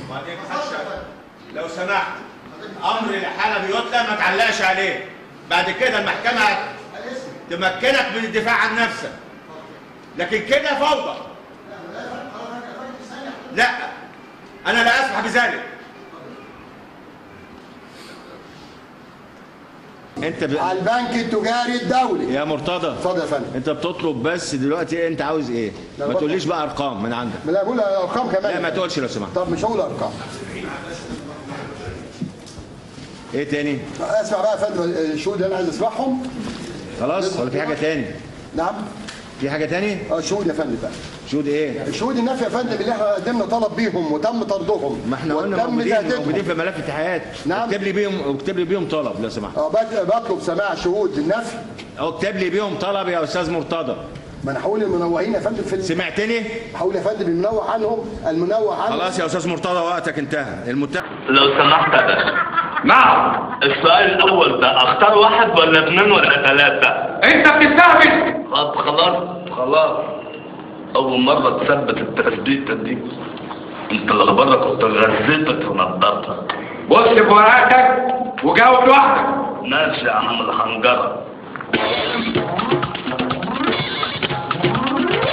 وبعدين لو سمحت امر الحاله بيطلق ما تعلقش عليه. بعد كده المحكمه تمكنك من الدفاع عن نفسك، لكن كده فوضى. لا انا لا اسمح بذلك. انت على البنك التجاري الدولي يا مرتضى. اتفضل يا فندم. انت بتطلب بس دلوقتي انت عاوز ايه؟ ما تقوليش بقى ارقام من عندك. لا بقول ارقام كمان. لا ما تقولش لو سمحت. طب مش هقول ارقام. ايه تاني؟ اسمع بقى يا فندم الشهود اللي انا عايز اسمعهم. خلاص ولا في حاجه تاني؟ نعم. في حاجه تاني؟ شهود يا فندم بقى. شهود ايه؟ شهود النفي يا فندم اللي احنا قدمنا طلب بيهم وتم طردهم. ما احنا قلنا موجودين في ملف الاتحاد. نعم. اكتب لي بيهم طلب لو سمحت. بطلب سماع شهود النفي. اكتب لي بيهم طلب يا استاذ مرتضى. ما انا هقول المنوهين يا فندم في سمعتني؟ هقول يا فندم المنوه عنهم المنوه عنهم. خلاص يا استاذ مرتضى وقتك انتهى. المتهم لو سمحت يا باشا. نعم. السؤال الاول ده اختار واحد ولا اثنين ولا ثلاثه؟ انت بتستهبل. خلاص اول مره تثبت التثبيته دي. انت اللي بره كنت غزيتك في نضارتك. بص في ورقتك وجاوب لوحدك. ماشي يا عم الحنجره.